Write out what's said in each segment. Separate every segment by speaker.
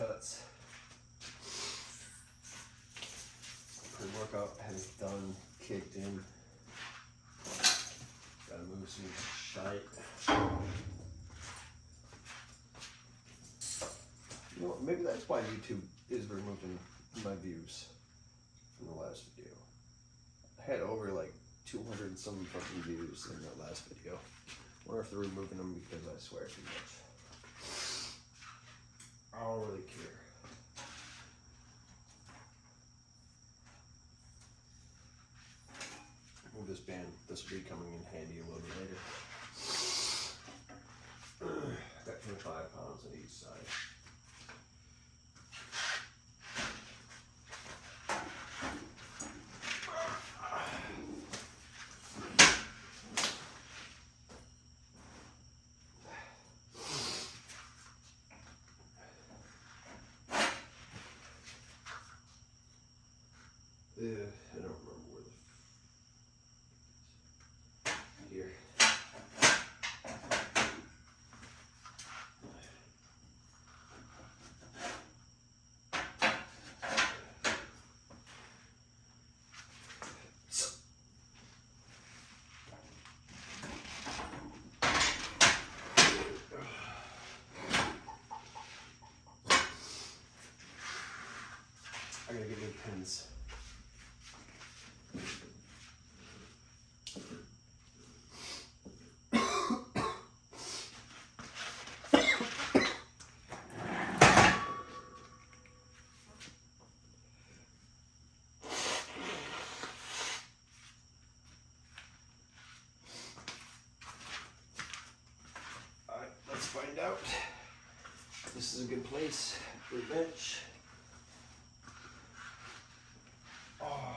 Speaker 1: cuts. Pre-workout has done, kicked in. Gotta move some shite. You know what, maybe that's why YouTube is removing my views from the last video. I had over like 200 and some fucking views in that last video. I wonder if they're removing them because I swear too much. I don't really care. Move this band. This will be coming in handy a little bit later. Got 25 pounds on each side. I don't remember where the here. So. I gotta get new pins. Find out. This is a good place for a bench. Oh.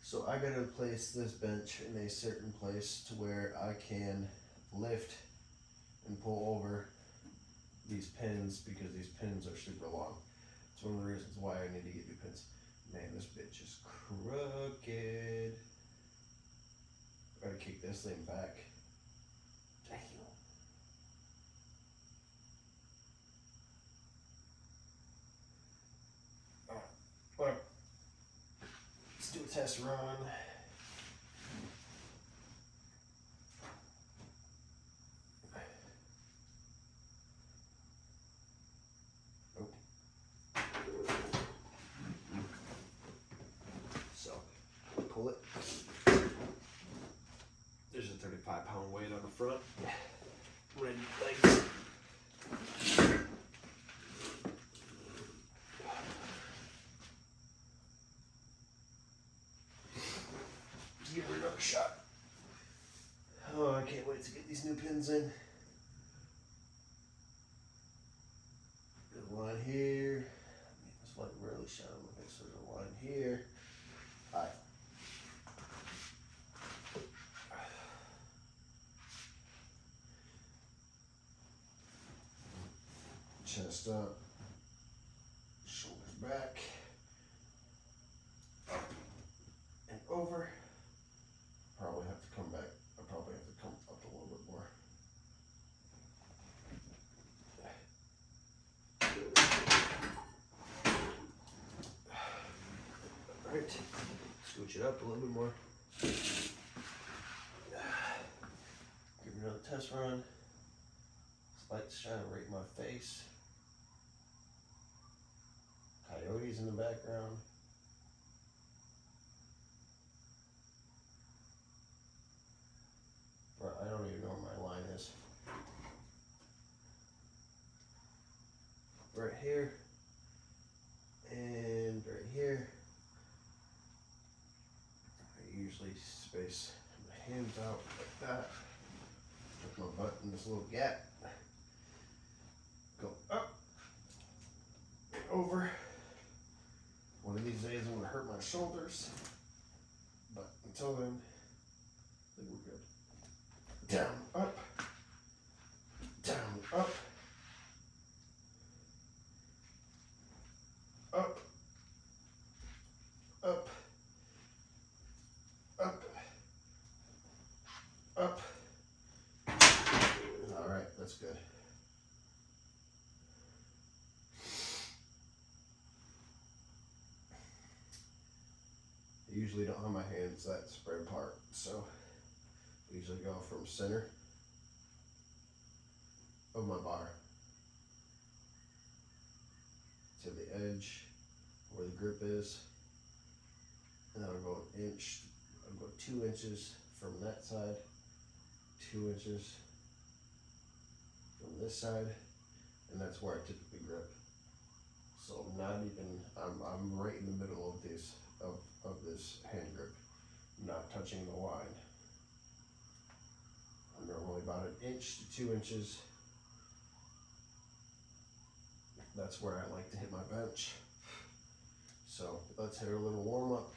Speaker 1: So I gotta place this bench in a certain place to where I can lift and pull over these pins because these pins are super long. It's one of the reasons why I need to get new pins. Man, this bitch is crooked. I gotta kick this thing back. Damn. Well, let's do a test run. Nope. So, pull it. There's a 35-pound weight on the front. Ready legs. Give her another shot. Oh, I can't wait to get these new pins in. There's a line here. I mean, this light really shine on my face. There's a line here. Hi. Chest up. Shoulders back. Up and over. Probably have to come back. I probably have to come up a little bit more. All right, scooch it up a little bit more. Give it another test run. This light's shining right in my face. Coyotes in the background. I don't even know where my line is. Right here and right here. I usually space my hands out like that. Put my butt in this little gap. Go up and over. One of these days I'm gonna hurt my shoulders, but until then, I think we're good. Down, up, down, up, up, up, up, up. All right, that's good. usually don't have my hands that spread apart, so I usually go from center of my bar to the edge where the grip is, and then I'll go an inch, I'll go 2 inches from that side, 2 inches from this side, and that's where I typically grip. So I'm not even, I'm right in the middle of this, of this hand grip, I'm not touching the line. I'm normally about an inch to 2 inches. That's where I like to hit my bench. So let's hit a little warm up.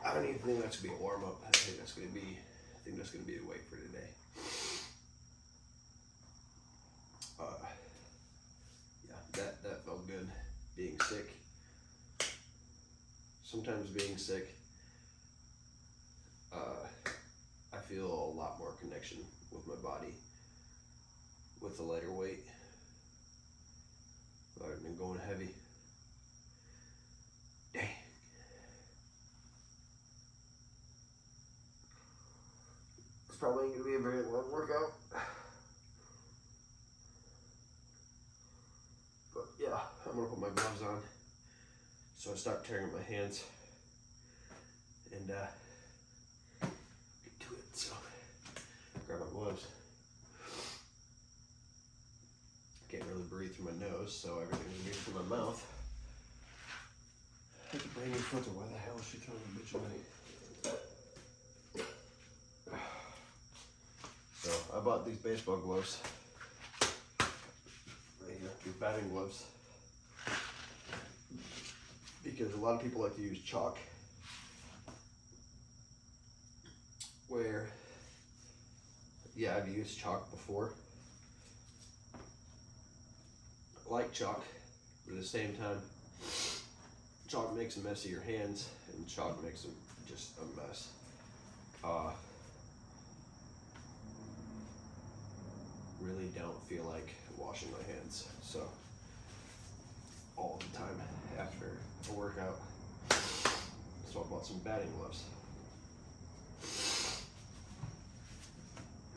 Speaker 1: I don't even think that's gonna be a warm up. I think that's gonna be the weight for today. Yeah, that felt good. Being sick. Sometimes being sick, I feel a lot more connection with my body with the lighter weight rather than going heavy. Dang. It's probably going to be a very long workout. But yeah, I'm going to put my gloves on so I start tearing up my hands and get to it. So grab my gloves. Can't really breathe through my nose, so everything's going through my mouth. I have to bring your filter. Why the hell is she throwing a bitch away? So I bought these baseball gloves. Right here, these batting gloves. Because a lot of people like to use chalk. Where, yeah, I've used chalk before. I like chalk, but at the same time, chalk makes a mess of your hands, and chalk makes them just a mess. Really don't feel like washing my hands, so all the time after a workout, so I bought some batting gloves.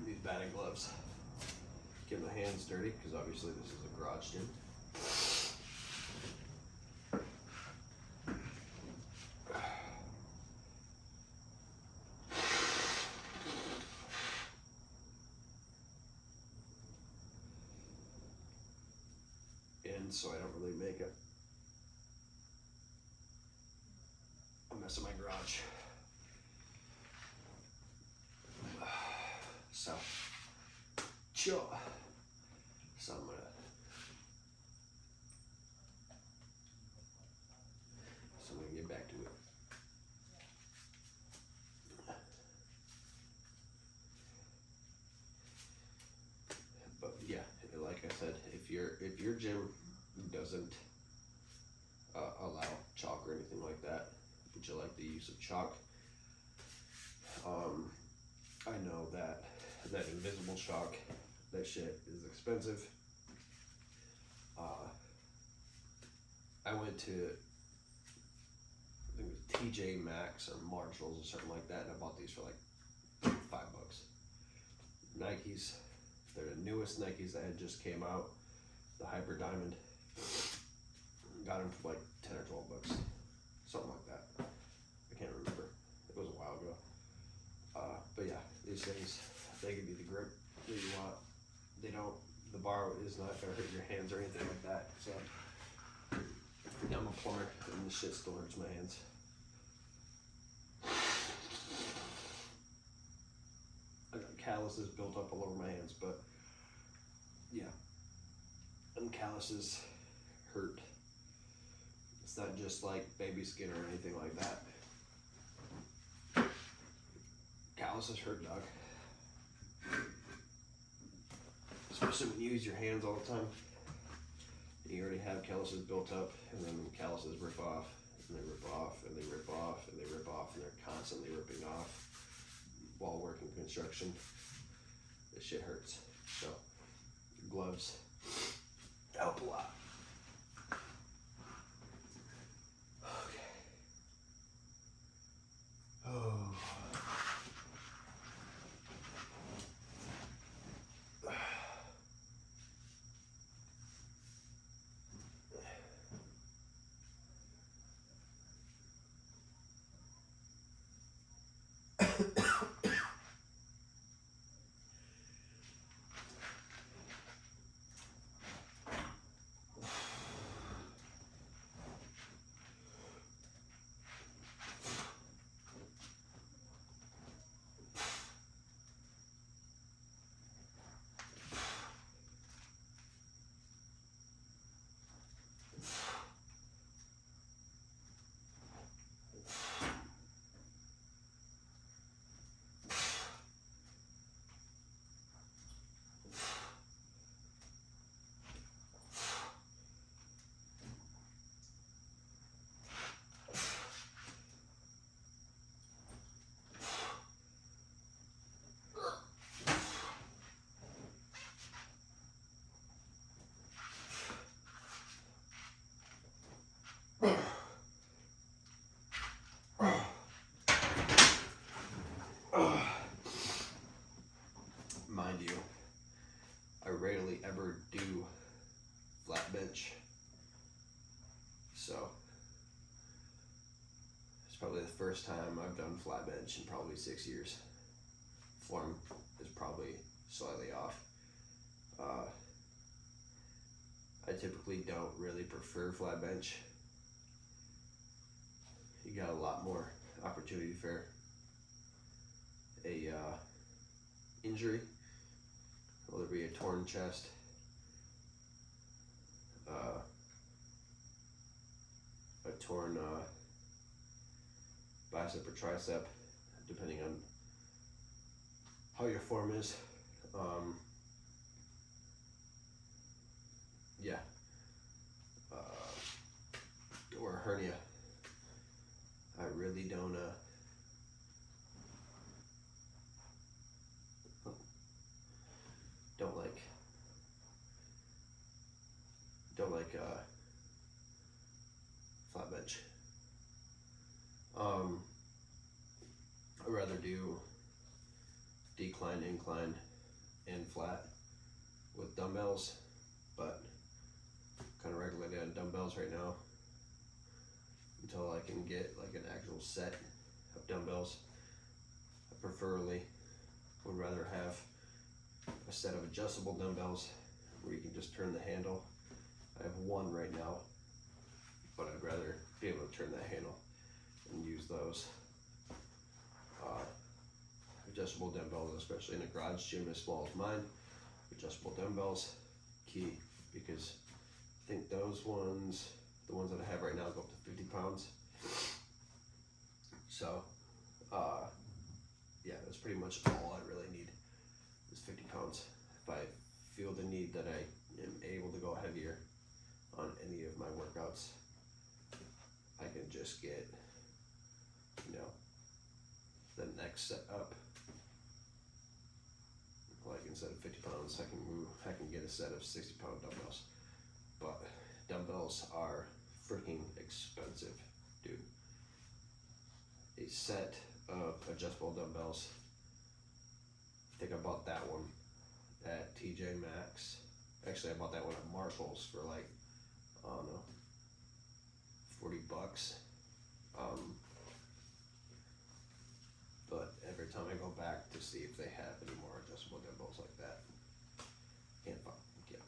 Speaker 1: These batting gloves get my hands dirty because obviously this is a garage gym. And so I don't really make a mess of my garage. So, chill. So I'm gonna get back to it. But yeah, like I said, if your gym doesn't allow chalk or anything like that, but you like the use of chalk, I know that invisible chalk, that shit is expensive. I went to, I think it was TJ Maxx or Marshalls or something like that, and I bought these for like $5. Nikes, they're the newest Nikes that had just came out, the Hyper Diamond. Got them for like 10 or 12 bucks, something like that. I can't remember. It was a while ago. But yeah, these things, they give you the grip that you want. They don't, the bar is not gonna hurt your hands or anything like that. So I'm a plumber and this shit still hurts my hands. calluses built up all over my hands, but yeah, and calluses hurt. It's not just like baby skin or anything like that. Calluses hurt, dog. Especially when you use your hands all the time. You already have calluses built up, and then calluses rip off, and they rip off, and they rip off, and they rip off, and they're constantly ripping off while working construction. This shit hurts. So, gloves help a lot. Okay. Oh. Mind you, I rarely ever do flat bench, so it's probably the first time I've done flat bench in probably 6 years. Form is probably slightly off. I typically don't really prefer flat bench. You got a lot more opportunity for a injury, whether it be a torn chest, a torn bicep or tricep, depending on how your form is. Yeah, or a hernia. I really don't like flat bench. I'd rather do decline, incline, and flat with dumbbells, but kind of regulated on dumbbells right now until I can get like an actual set of dumbbells. I preferably would rather have a set of adjustable dumbbells where you can just turn the handle. I have one right now, but I'd rather be able to turn that handle and use those. Adjustable dumbbells, especially in a garage gym as small as mine, adjustable dumbbells, key, because I think those ones, the ones that I have right now, go up to 50 pounds. So, yeah, that's pretty much all I really need is 50 pounds. If I feel the need that I am able to go heavier on any of my workouts, I can just get, the next set up. Like instead of 50 pounds, I can get a set of 60-pound dumbbells. But dumbbells are freaking expensive, dude. A set of adjustable dumbbells, I think I bought that one at TJ Maxx. Actually, I bought that one at Marshall's for like, I don't know, $40. But every time I go back to see if they have any more adjustable dumbbells like that,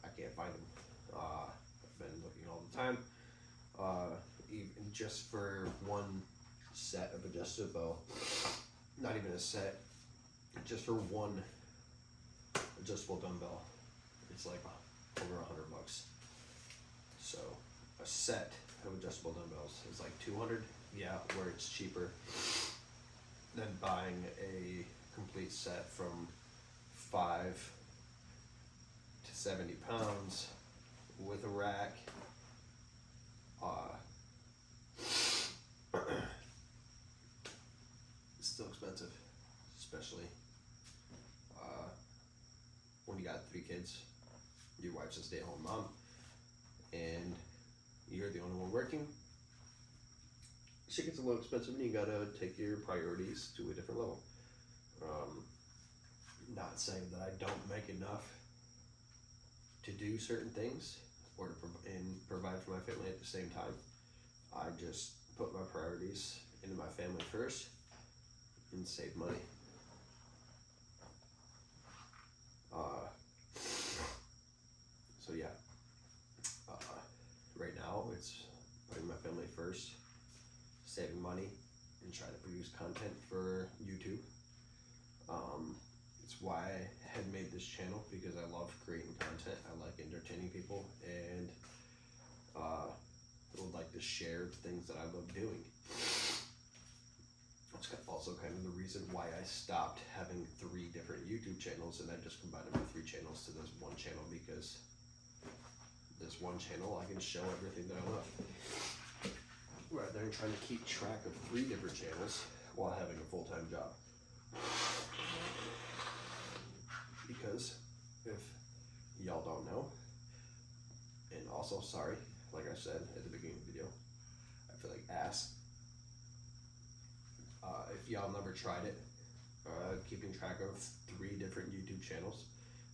Speaker 1: I can't find them. I've been looking all the time. Even just for one set of adjustable, not even a set, just for one
Speaker 2: adjustable dumbbell, it's like over $100. So a set of adjustable dumbbells is like 200. Yeah, where it's cheaper than buying a complete set from 5 to 70 pounds with a rack. It's still expensive, especially when you got 3 kids. Your wife's a stay-at-home mom, and you're the only one working. Shit gets a little expensive, and you gotta take your priorities to a different level. Not saying that I don't make enough to do certain things or to provide for my family at the same time. I just put my priorities into my family first and save money. So yeah, right now it's putting my family first, saving money, and trying to produce content for YouTube. It's why I had made this channel, because I love creating content. I like entertaining people, and I would like to share the things that I love doing. It's also kind of the reason why I stopped having 3 different YouTube channels, and I just combined my 3 channels to this one channel, because this one channel I can show everything that I love, rather than trying to keep track of 3 different channels while having a full-time job. Because if y'all don't know, and also sorry, like I said at the beginning of the video, I feel like ass. If y'all never tried it, keeping track of 3 different YouTube channels,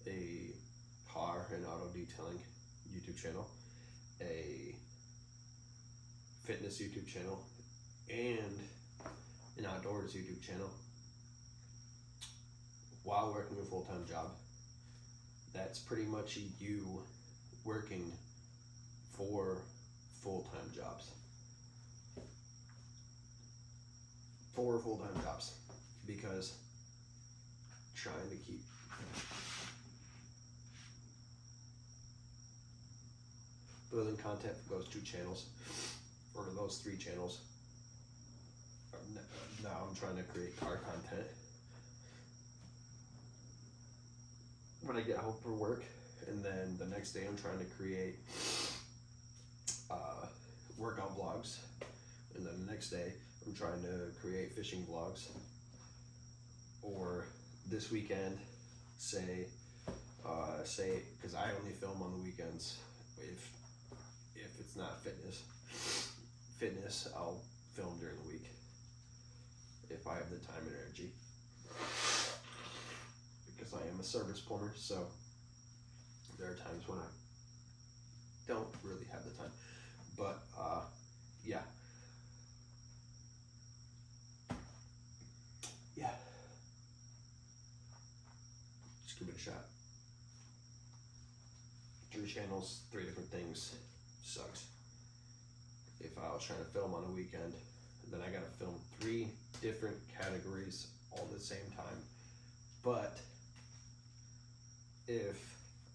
Speaker 2: a car and auto detailing YouTube channel, a fitness YouTube channel, and an outdoors YouTube channel, while working a full-time job, that's pretty much you working 4 full-time jobs. 4 full-time jobs, because trying to keep building content for those 2 channels, or those 3 channels. Now I'm trying to create car content when I get home from work, and then the next day I'm trying to create workout vlogs, and then the next day I'm trying to create fishing vlogs. Or this weekend, say, because I only film on the weekends. If it's not fitness, I'll film during the week if I have the time and energy, because I am a service plumber. So there are times when I don't really have the time, but yeah. Just give it a shot. 3 channels, 3 different things, sucks. If I was trying to film on a weekend, then I gotta film 3 different categories all at the same time. But if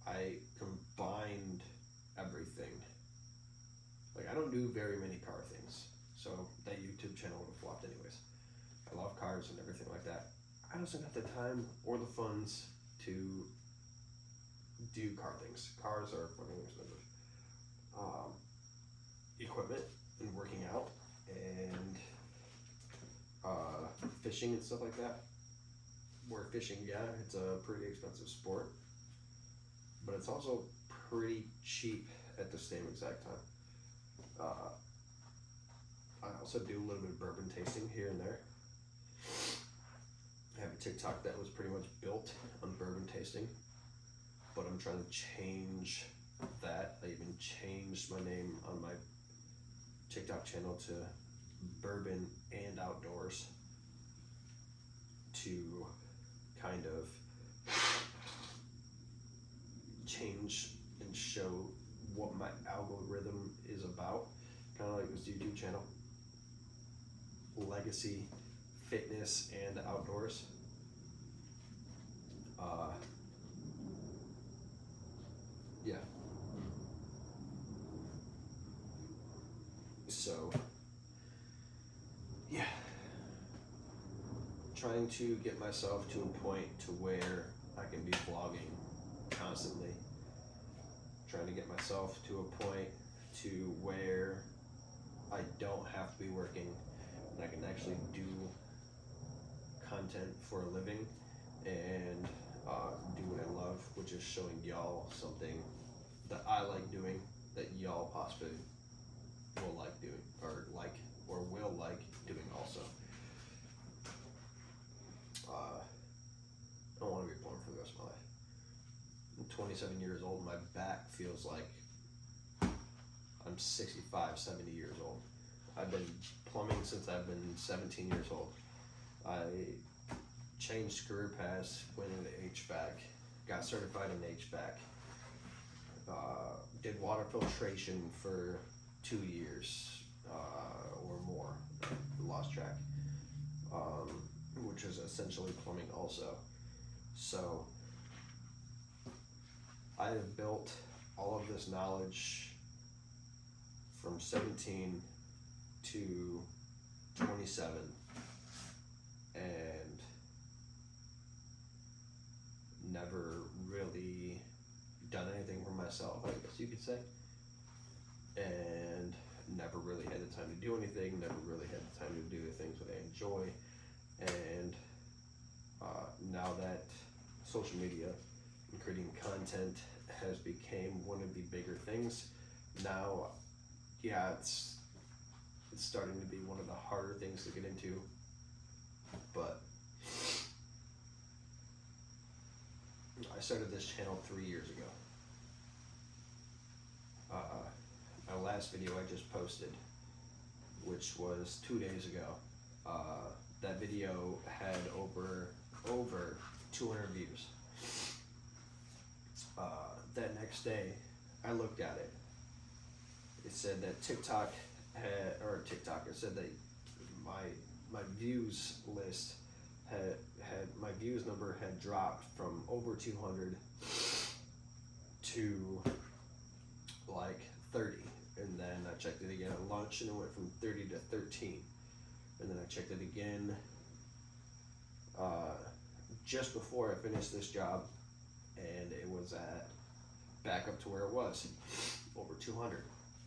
Speaker 2: I combined everything, like I don't do very many car things, so that YouTube channel would have flopped anyways. I love cars and everything like that. I just don't have the time or the funds to do car things. Cars are fucking expensive. Equipment and working out and fishing and stuff like that. Where fishing, yeah, it's a pretty expensive sport, but it's also pretty cheap at the same exact time. I also do a little bit of bourbon tasting here and there. I have a TikTok that was pretty much built on bourbon tasting, but I'm trying to change that. I even changed my name on my TikTok channel to Bourbon and Outdoors, to kind of change and show what my algorithm is about, kind of like this YouTube channel, legacy, fitness, and outdoors. So, yeah. Trying to get myself to a point to where I can be vlogging constantly. Trying to get myself to a point to where I don't have to be working and I can actually do content for a living and do what I love, which is showing y'all something that I like doing that y'all possibly will like doing or will like doing also. I don't want to be born for the rest of my life. I'm 27 years old. My back feels like I'm 65, 70 years old. I've been plumbing since I've been 17 years old. I changed career paths, went into HVAC, got certified in HVAC, did water filtration for 2 years or more, lost track, which is essentially plumbing also. So I have built all of this knowledge from 17 to 27 and never really done anything for myself, I guess you could say, and never really had the time to do anything, never really had the time to do the things that I enjoy. And now that social media and creating content has become one of the bigger things, now, yeah, it's starting to be one of the harder things to get into, but I started this channel 3 years ago. My last video I just posted, which was 2 days ago, that video had over 200 views. That next day, I looked at it. It said that TikTok it said that my views list had my views number had dropped from over 200 to like 30, and then I checked it again at lunch and it went from 30 to 13, and then I checked it again just before I finished this job, and it was back up to where it was, over 200.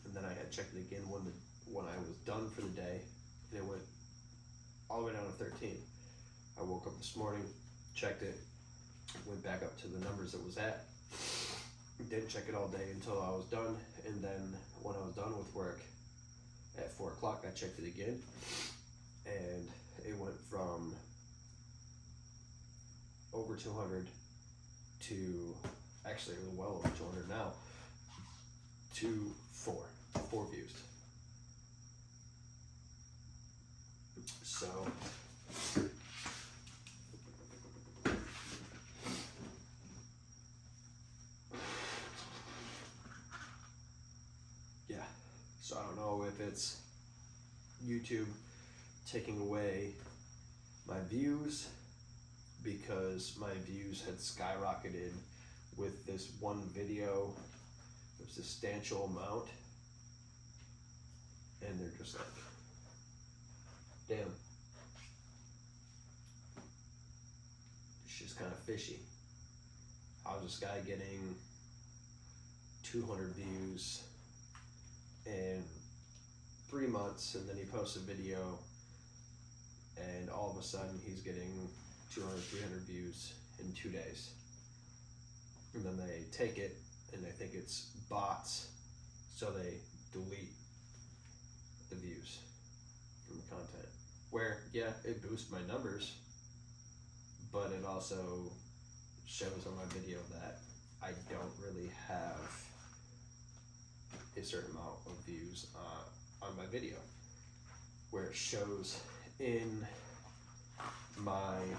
Speaker 2: And then I had checked it again when I was done for the day, and it went all the way down to 13. I woke up this morning, checked it, went back up to the numbers it was at. Didn't check it all day until I was done, and then when I was done with work at 4 o'clock, I checked it again, and it went from over 200 to, actually well over 200 now, to 4 views. So yeah, so I don't know if it's YouTube taking away my views, because my views had skyrocketed with this one video, a substantial amount, and they're just like, damn, it's just kind of fishy. How's this guy getting 200 views in 3 months, and then he posts a video and all of a sudden he's getting 200, 300 views in 2 days. And then they take it and they think it's bots, so they delete the views from the content. Where, yeah, it boosts my numbers, but it also shows on my video that I don't really have a certain amount of views on my video. Where it shows in my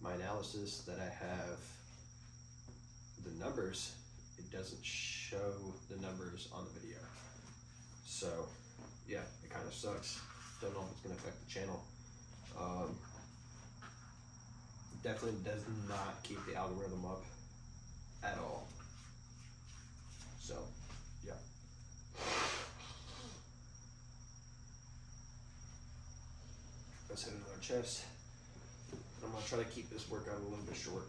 Speaker 2: my analysis that I have the numbers, it doesn't show the numbers on the video. So yeah, it kind of sucks. Don't know if it's going to affect the channel. Definitely does not keep the algorithm up at all. So let's hit another chest. I'm gonna try to keep this workout a little bit short.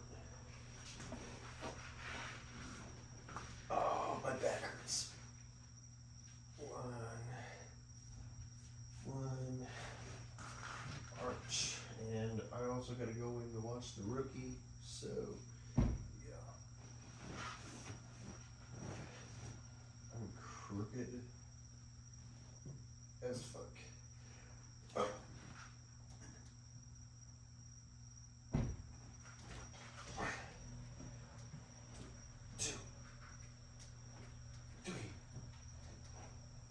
Speaker 2: Oh, my back hurts. One arch, and I also gotta go in to watch The Rookie, so yeah. I'm crooked as fuck. Oh. Two, three,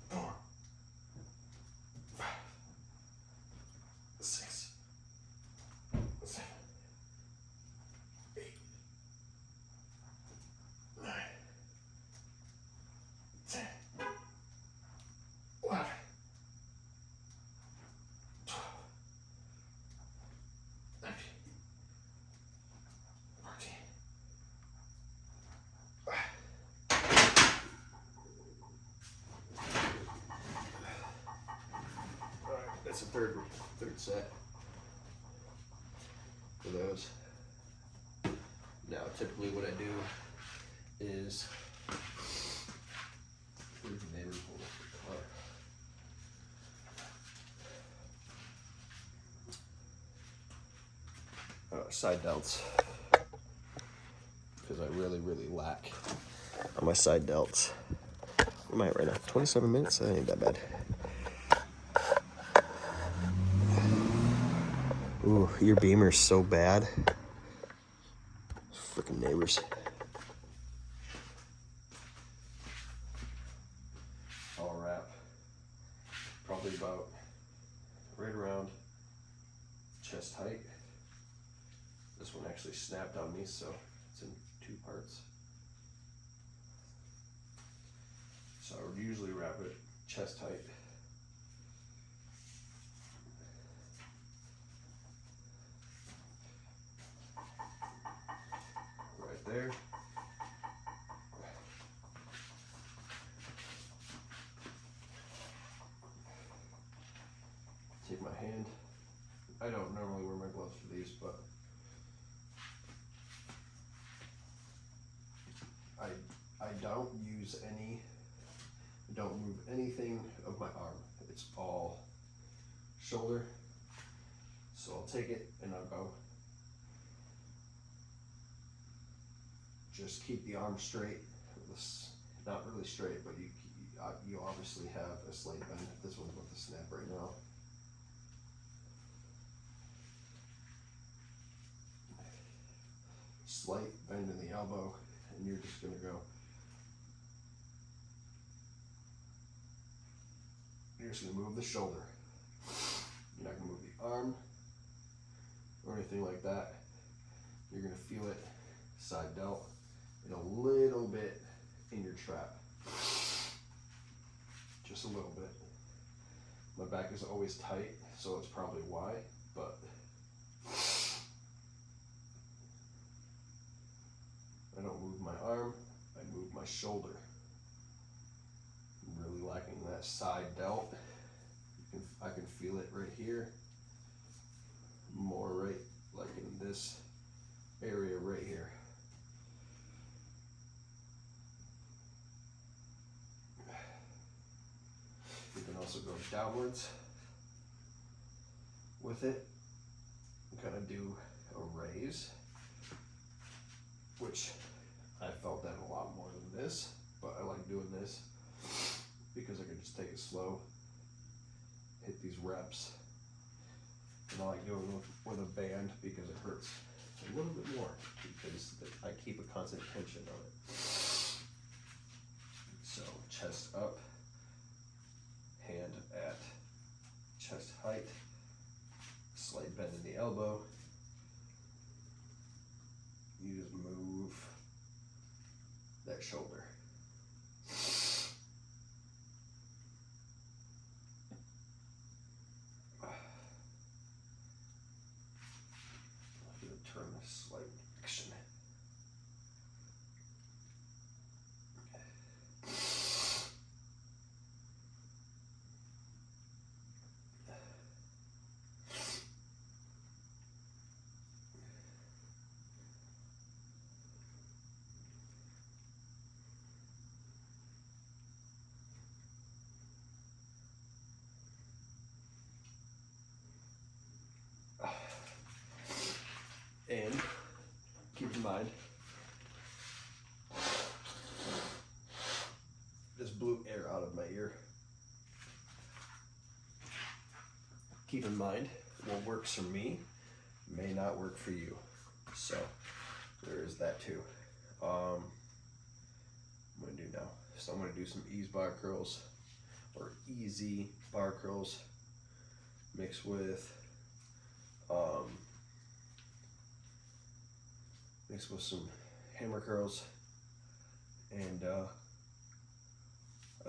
Speaker 2: four, five, six, seven, eight, 9, 10, 11, 12, 13, 14. Alright, that's a third set for those. Now, typically what I do is where's the neighbor pull up the car? Side delts, because I really lack on my side delts. Am I right now? 27 minutes? That ain't that bad. Ooh, your Beamer's so bad. Freaking neighbors. I'll wrap probably about right around chest height. This one actually snapped on me, so it's in 2 parts. So I would usually wrap it chest height. Right there. Take my hand. I don't normally wear my gloves for these, but I don't use any, don't move anything of my arm. It's all shoulder. So I'll take it and I'll go. Just keep the arm straight. Not really straight, but you obviously have a slight bend. This one's about to snap right now. Slight bend in the elbow, and you're just gonna go. You're just gonna move the shoulder. You're not gonna move the arm or anything like that. You're gonna feel it side delt and a little bit in your trap. Just a little bit. My back is always tight, so it's probably why, but I don't move my arm, I move my shoulder. I'm really lacking that side delt. I can feel it right here. More right, like in this area right here. You can also go downwards with it. Kind of do a raise, which I felt that a lot more than this, but I like doing this because I can just take it slow, hit these reps, and I like doing it with a band because it hurts a little bit more because I keep a constant tension on it. So chest up, hand at chest height, slight bend in the elbow. You just move that shoulder. I'm going to turn this slight action. mind, just blew air out of my ear. Keep in mind, what works for me may not work for you. So there is that too. I'm gonna do now. So I'm gonna do some ease bar curls or easy bar curls mixed with some hammer curls, and I'll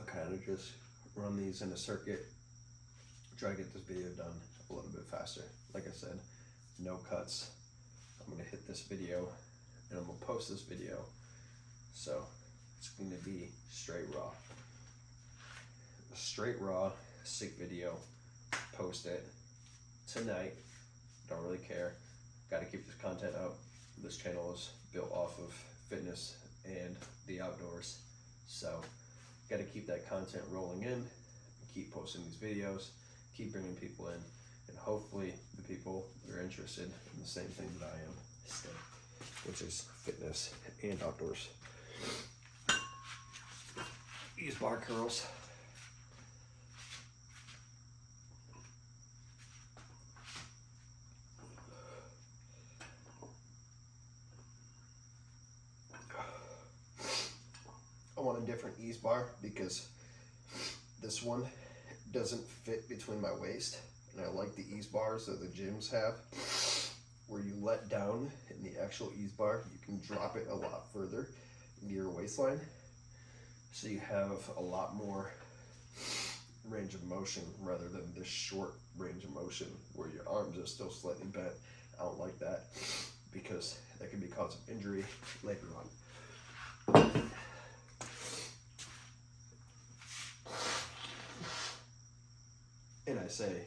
Speaker 2: kind of just run these in a circuit, try to get this video done a little bit faster. Like I said, no cuts. I'm gonna hit this video and I'm gonna post this video, so it's gonna be straight raw. A straight raw, sick video. Post it tonight. Don't really care. Gotta keep this content up. This channel is built off of fitness and the outdoors, so gotta keep that content rolling in, keep posting these videos, keep bringing people in, and hopefully the people that are interested in the same thing that I am stay, which is fitness and outdoors. Ease bar curls. I want a different ease bar because this one doesn't fit between my waist, and I like the ease bars that the gyms have where you let down in the actual ease bar, you can drop it a lot further into your waistline, so you have a lot more range of motion rather than this short range of motion where your arms are still slightly bent. I don't like that because that can be cause of injury later on. And I say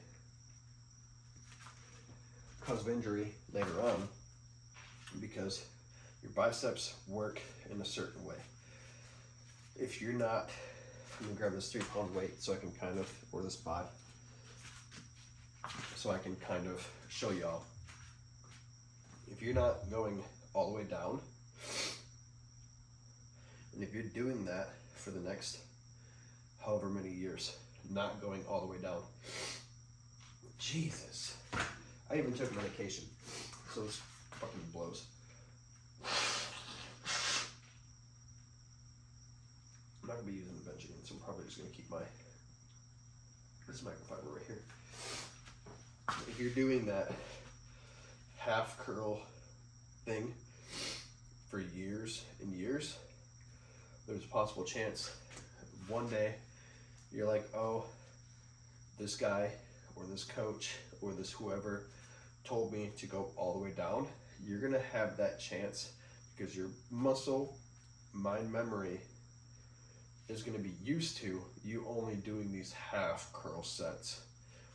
Speaker 2: cause of injury later on because your biceps work in a certain way. If you're not, I'm gonna grab this 3-pound weight so I can kind of, or this pod, so I can kind of show y'all. If you're not going all the way down, and if you're doing that for the next however many years, not going all the way down, Jesus, I even took medication, so this fucking blows. I'm not gonna be using the bench again, so I'm probably just gonna keep this microfiber right here. If you're doing that half curl thing for years and years, there's a possible chance one day you're like, oh, this guy or this coach or this whoever told me to go all the way down. You're gonna have that chance because your muscle mind memory is gonna be used to you only doing these half curl sets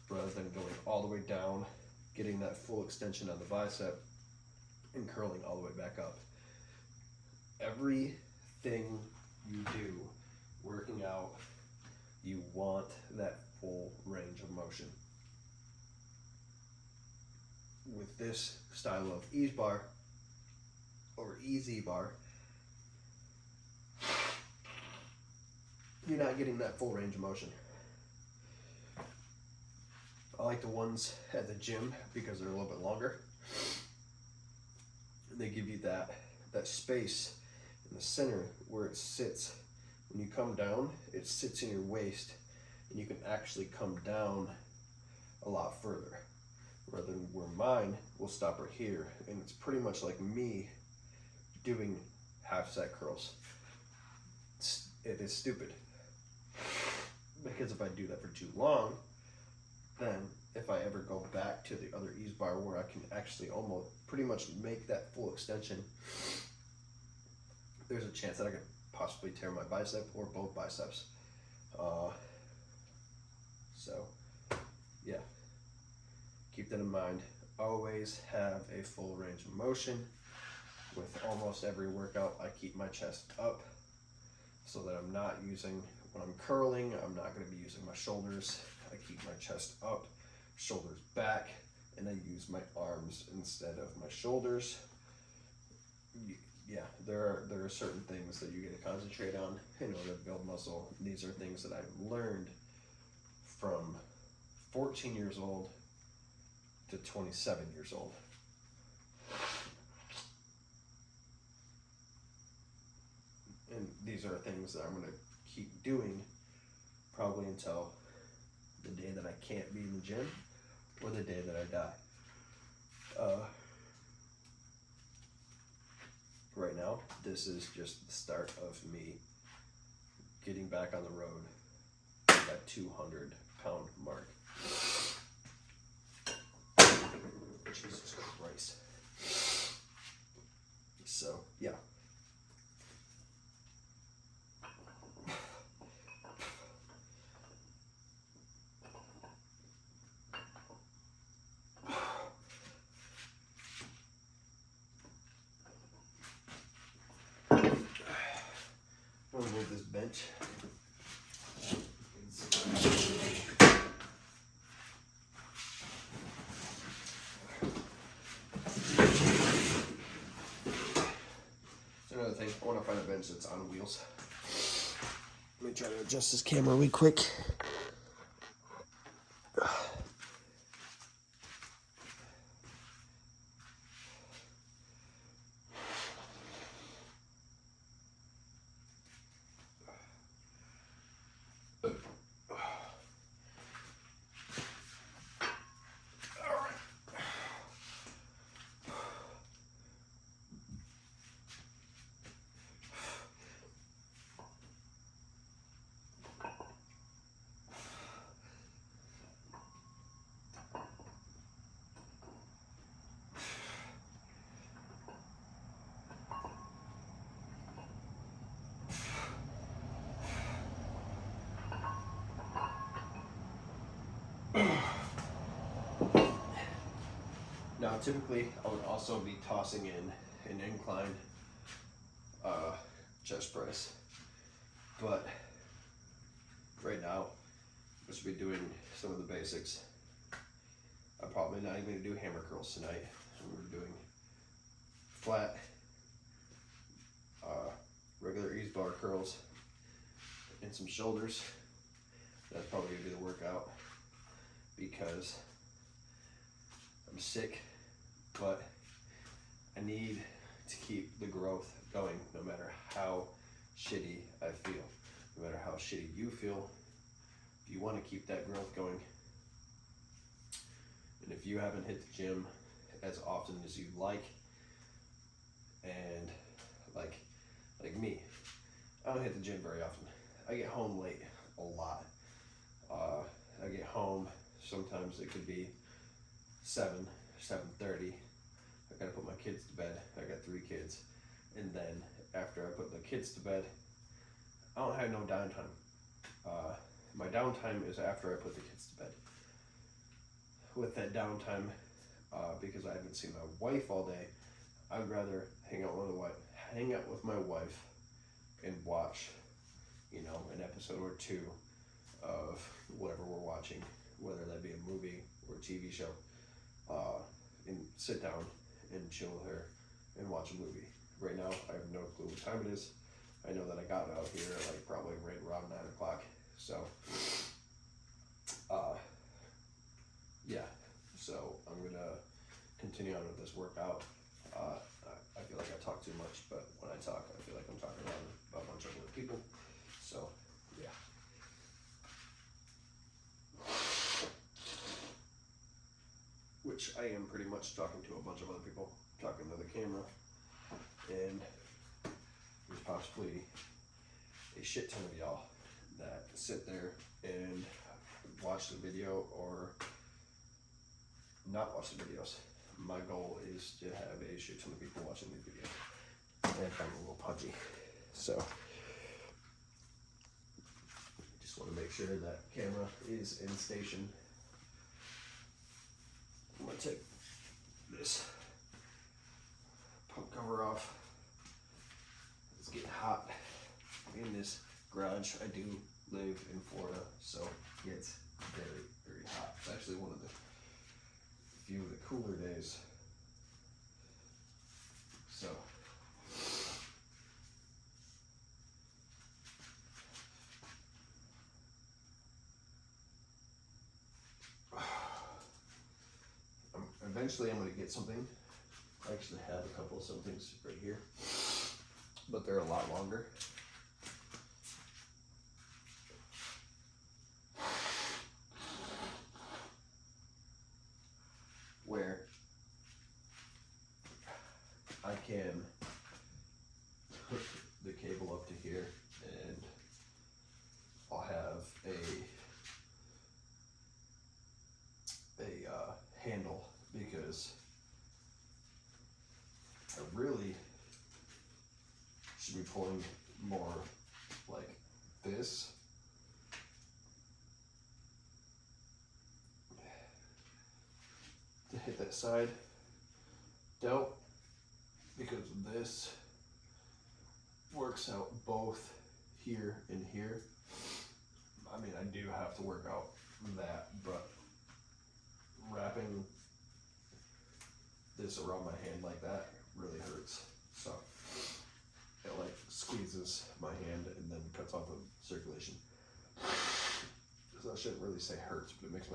Speaker 2: rather than going all the way down, getting that full extension on the bicep and curling all the way back up. Everything you do working out, you want that full range of motion. With this style of ease bar or easy bar, you're not getting that full range of motion. I like the ones at the gym because they're a little bit longer. And they give you that space in the center where it sits. When you come down, it sits in your waist, and you can actually come down a lot further, rather than where mine will stop right here, and it's pretty much like me doing half set curls. It is stupid, because if I do that for too long, then if I ever go back to the other ease bar where I can actually almost pretty much make that full extension, there's a chance that I could possibly tear my bicep or both biceps. So yeah, keep that in mind. Always have a full range of motion. With almost every workout, I keep my chest up so that I'm not using, when I'm curling, I'm not going to be using my shoulders. I keep my chest up, shoulders back, and I use my arms instead of my shoulders. yeah, there are certain things that you get to concentrate on in order to build muscle. These are things that I've learned from 14 years old to 27 years old. And these are things that I'm going to keep doing probably until the day that I can't be in the gym or the day that I die. Right now, this is just the start of me getting back on the road to that 200-pound mark. Jesus Christ. So, yeah. I'm gonna move this bench. Another thing, I want to find a bench that's on wheels. Let me try to adjust this camera really quick. Now, typically, I would also be tossing in an incline chest press, but right now, I should be doing some of the basics. I'm probably not even going to do hammer curls tonight. We're doing flat, regular ease bar curls, and some shoulders. That's probably going to be the workout because I'm sick, but I need to keep the growth going no matter how shitty I feel, no matter how shitty you feel. If you want to keep that growth going, and if you haven't hit the gym as often as you'd like, and like me, I don't hit the gym very often. I get home late a lot. I get home, sometimes it could be 7:30. I gotta put my kids to bed. I got 3 kids. And then after I put the kids to bed, I don't have no downtime. My downtime is after I put the kids to bed. With that downtime, because I haven't seen my wife all day, I'd rather hang out with my wife and watch, an episode or 2 of whatever we're watching, whether that be a movie or a TV show, and sit down and chill with her and watch a movie. Right now, I have no clue what time it is. I know that I got out here at probably right around 9 o'clock. So, yeah. So I'm gonna continue on with this workout. I feel like I talk too much, but when I talk, I feel like I'm talking around a bunch of other people. So, yeah. Which I am pretty much talking to a bunch of other people, talking to the camera, and there's possibly a shit ton of y'all that sit there and watch the video or not watch the videos. My goal is to have a shit ton of people watching the video. And I'm a little pudgy, so just want to make sure that camera is in station. I'm gonna take this pump cover off. It's getting hot in this garage. I do live in Florida, so it's very, very hot. It's actually one of the few of the cooler days. So eventually I'm gonna get something. I actually have a couple of somethings right here, but they're a lot longer. Where I can hook the cable up to here, and I'll have a handle, because I really should be pulling more like this. To hit that side delt, because this works out both here and here. I mean, I do have to work out that, but wrapping this around my hand like that really hurts. So it like squeezes my hand and then cuts off the circulation. So I shouldn't really say hurts, but it makes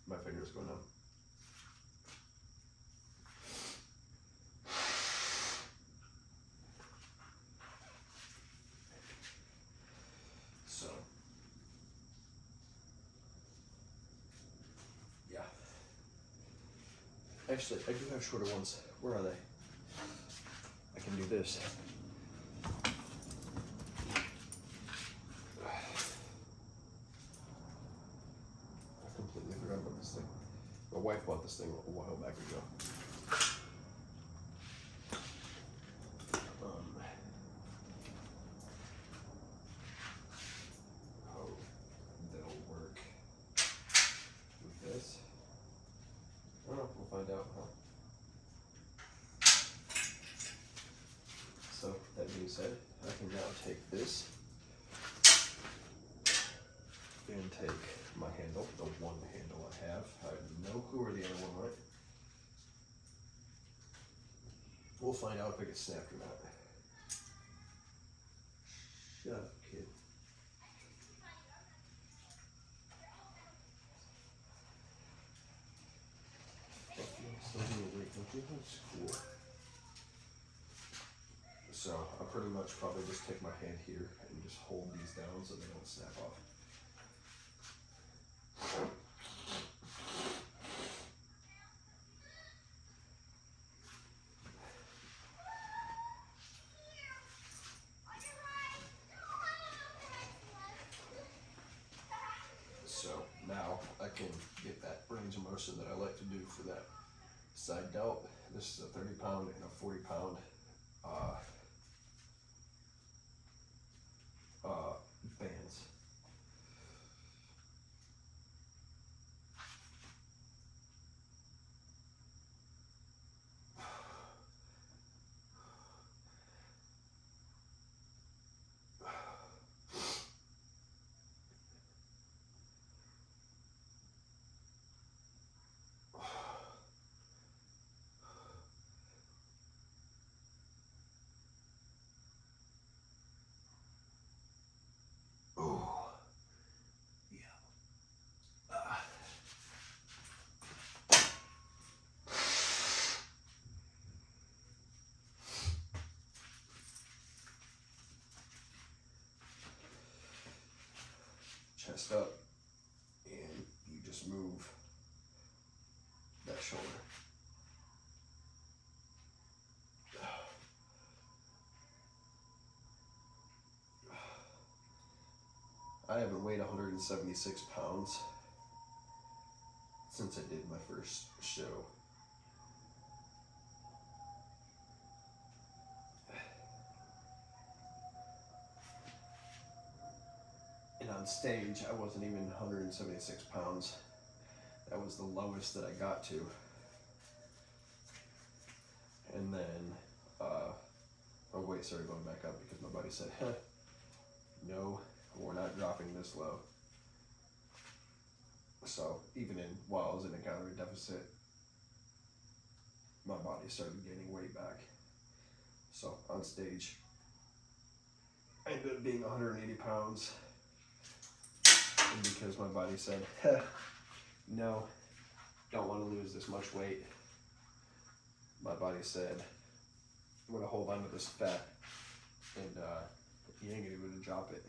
Speaker 2: my fingers go numb. So yeah. Actually, I do have shorter ones. Where are they? I can do this. I completely forgot about this thing. My wife bought this thing a while back ago. Oh, that'll work with this. I don't know, we'll find out, huh? So, that being said, I can now take this and take my handle, the one handle I have. I have no clue where the other one went. We'll find out if it gets snapped or not. Shut up, kid. Still being late, don't you have school? So I'll pretty much probably just take my hand here and just hold these down so they don't snap off. So now I can get that range of motion that I like to do for that side delt. This is a 30 pound and a 40 pound bands. Oh, yeah. Chest up, and you just move that shoulder. I haven't weighed 176 pounds since I did my first show. And on stage, I wasn't even 176 pounds. That was the lowest that I got to. And then my weight started going back up because my buddy said, no, we're not dropping this low. So even while I was in a calorie deficit, my body started gaining weight back. So on stage, I ended up being 180 pounds. And because my body said, no, don't want to lose this much weight, my body said, I'm gonna hold on to this fat, and you ain't gonna be able to drop it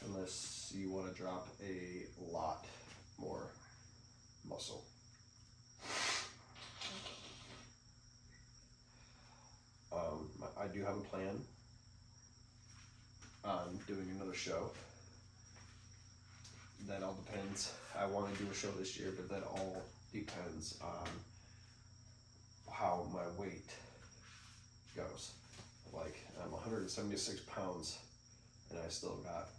Speaker 2: unless you want to drop a lot more muscle. I do have a plan on doing another show. That all depends. I want to do a show this year, but that all depends on how my weight goes. Like, I'm 176 pounds and I still got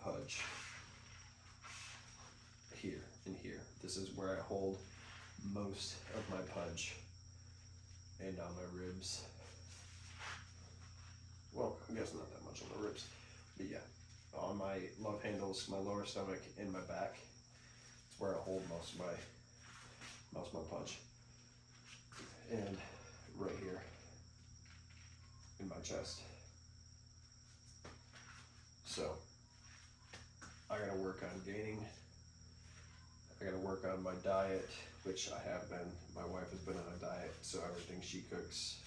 Speaker 2: pudge here and here. This is where I hold most of my pudge, and on my ribs. Well, I guess not that much on the ribs, but yeah, on my love handles, my lower stomach, and my back. It's where I hold most of my pudge, and right here in my chest. So I gotta work on gaining. I gotta work on my diet, which I have been. My wife has been on a diet, so everything she cooks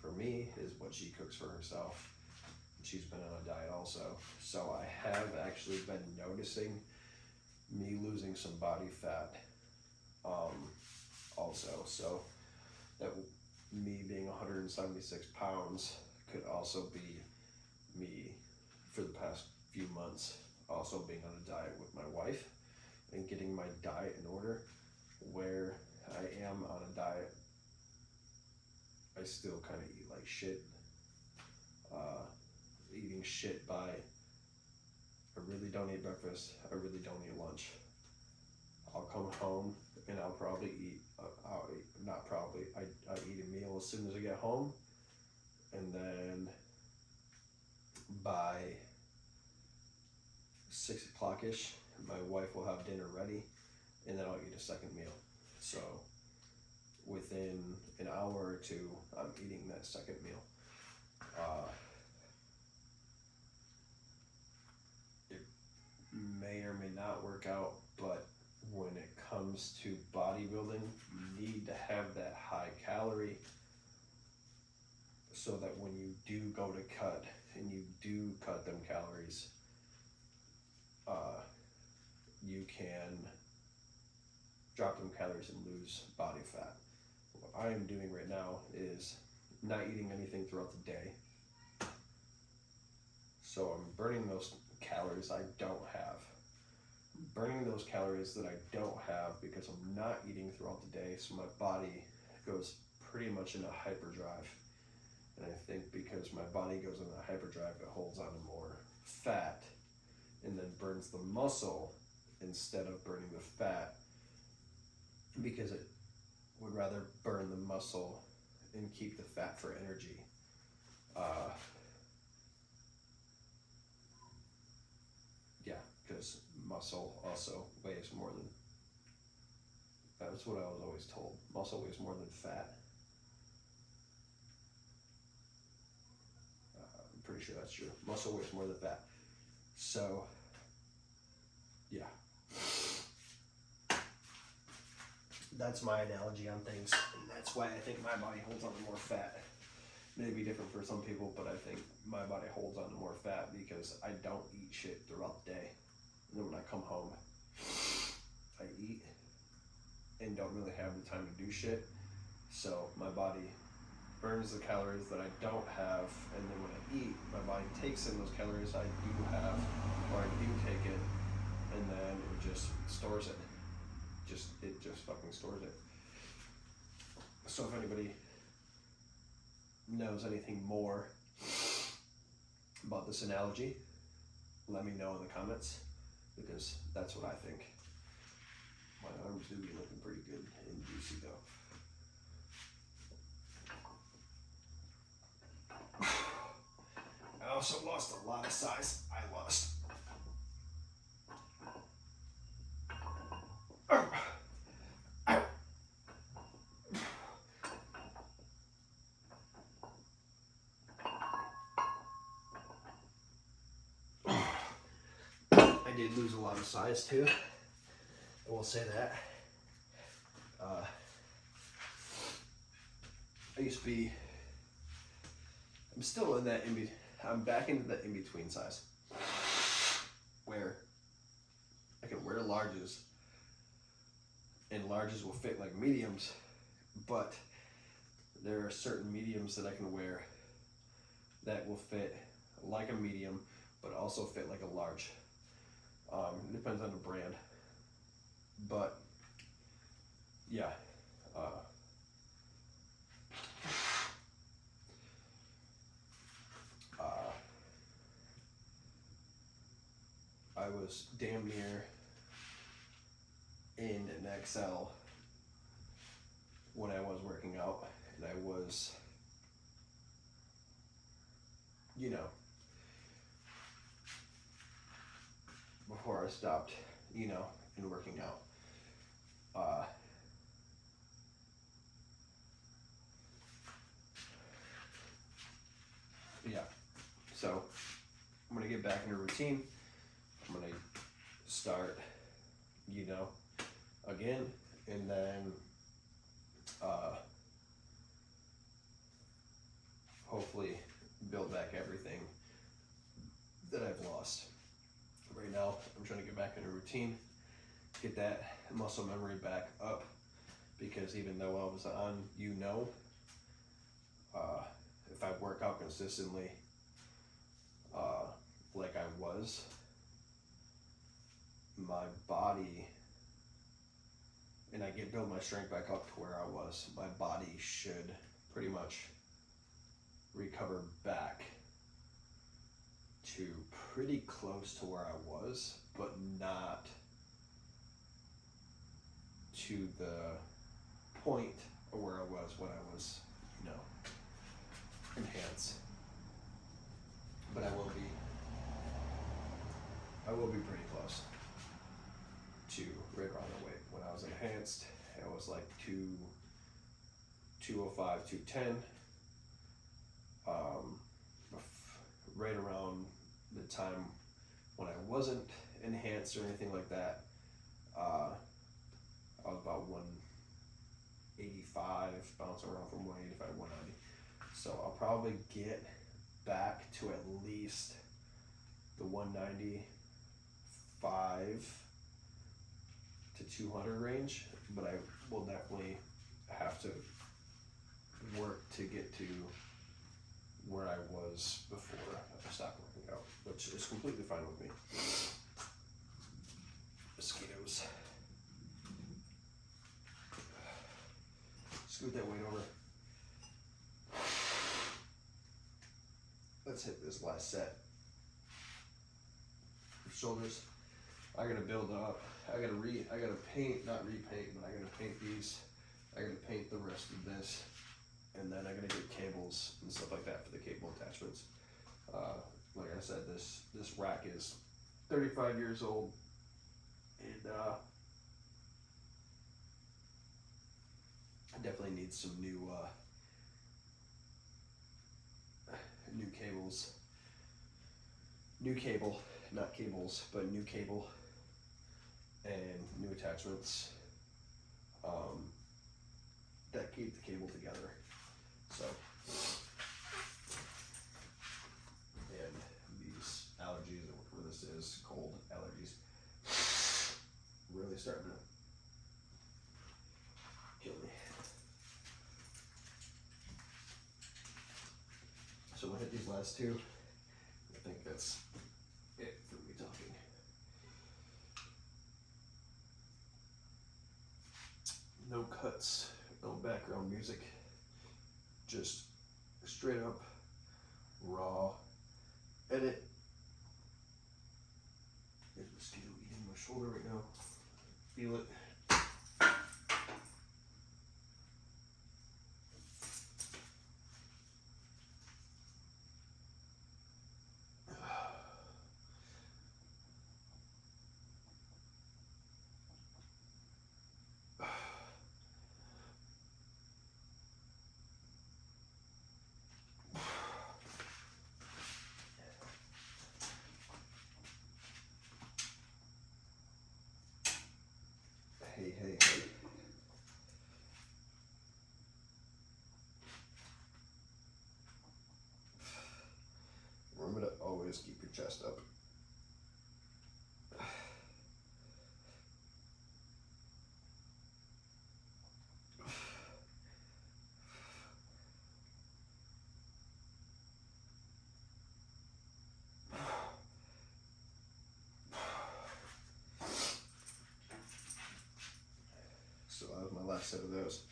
Speaker 2: for me is what she cooks for herself. She's been on a diet also. So I have actually been noticing me losing some body fat also. So that me being 176 pounds could also be me for the past few months also being on a diet with my wife and getting my diet in order. Where I am on a diet, I still kind of eat like shit. Eating shit by, I really don't eat breakfast, I really don't eat lunch. I'll come home and I'll probably eat, not probably, I eat a meal as soon as I get home, and then by 6 o'clock-ish, my wife will have dinner ready, and then I'll eat a second meal. So within an hour or two, I'm eating that second meal. It may or may not work out, but when it comes to bodybuilding, you need to have that high calorie so that when you do go to cut and you do cut them calories, you can drop them calories and lose body fat. What I am doing right now is not eating anything throughout the day. So I'm burning those calories I don't have. I'm burning those calories that I don't have because I'm not eating throughout the day, so my body goes pretty much into hyperdrive. And I think because my body goes into hyperdrive, it holds on to more fat and then burns the muscle instead of burning the fat, because it would rather burn the muscle and keep the fat for energy. Yeah, because muscle also weighs more than, that's what I was always told. Muscle weighs more than fat. I'm pretty sure that's true. Muscle weighs more than fat. So, yeah. That's my analogy on things, and that's why I think my body holds on to more fat. Maybe different for some people, but I think my body holds on to more fat because I don't eat shit throughout the day. And then when I come home, I eat and don't really have the time to do shit. So my body burns the calories that I don't have, and then when I eat, my body takes in those calories I do have, or I do take it, and then it just stores it. It just fucking stores it. So if anybody knows anything more about this analogy, let me know in the comments, because that's what I think. My arms do be looking pretty good and juicy though. I also lost a lot of size. I lost. I did lose a lot of size too. I will say that. I used to be, I'm still in that I'm back into the in-between size where I can wear larges and larges will fit like mediums, but there are certain mediums that I can wear that will fit like a medium, but also fit like a large. It depends on the brand, but yeah. I was damn near in an XL when I was working out, and I was, you know, before I stopped, you know, in working out. Yeah, so I'm gonna get back into routine. I'm gonna start, you know, again, and then hopefully build back everything that I've lost. Right now, I'm trying to get back into routine, get that muscle memory back up, because even though I was on, if I work out consistently, like I was, my body, and I build my strength back up to where I was, my body should pretty much recover back to pretty close to where I was, but not to the point of where I was when I was, you know, enhanced. But I will be pretty close to right around the weight. When I was enhanced, I was like 205, 210. Right around the time when I wasn't enhanced or anything like that, I was about 185, bouncing around from 185 to 190. So I'll probably get back to at least the 195 to 200 range, but I will definitely have to work to get to where I was before I stopped working out, which is completely fine with me. Mosquitoes. Scoot that weight over. Let's hit this last set. Shoulders. I gotta build up. I gotta paint, not repaint, but I gotta paint these. I gotta paint the rest of this. And then I gotta get cables and stuff like that for the cable attachments. Like I said, this rack is 35 years old, and I definitely need some new cables. New cable, not cables, but new cable and new attachments that keep the cable together. So, and these allergies, or whatever this is, cold allergies, really starting to kill me. So we'll hit these last two. I think that's it for me talking. No cuts, no background music, just straight up raw edit. There's a mosquito eating my shoulder right now. Feel it. chest up. So that was my last set of those.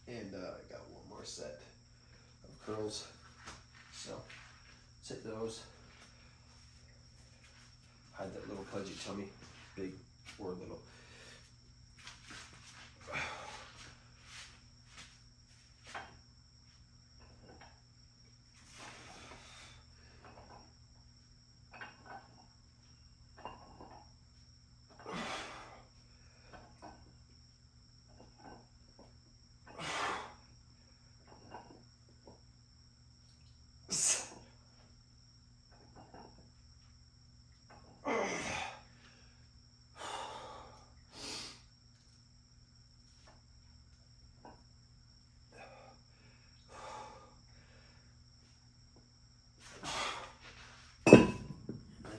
Speaker 2: And I got one more set of curls. So let's hit those. Hide that little pudgy tummy, big or little.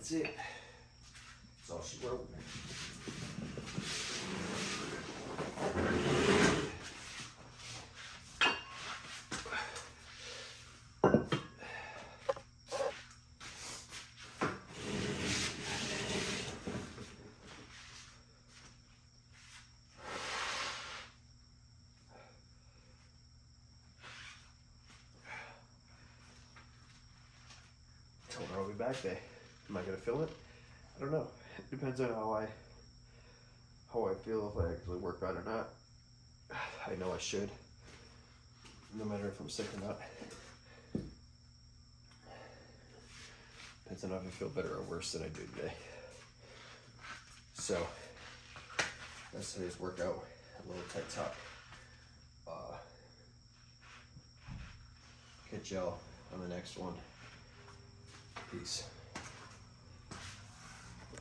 Speaker 2: That's it. That's all she wrote. Told her I'll be back there. Am I gonna film it? I don't know. It depends on how I feel, if I actually work out or not. I know I should, no matter if I'm sick or not. Depends on if I feel better or worse than I do today. So that's today's workout. A little tight top. Catch y'all on the next one. Peace.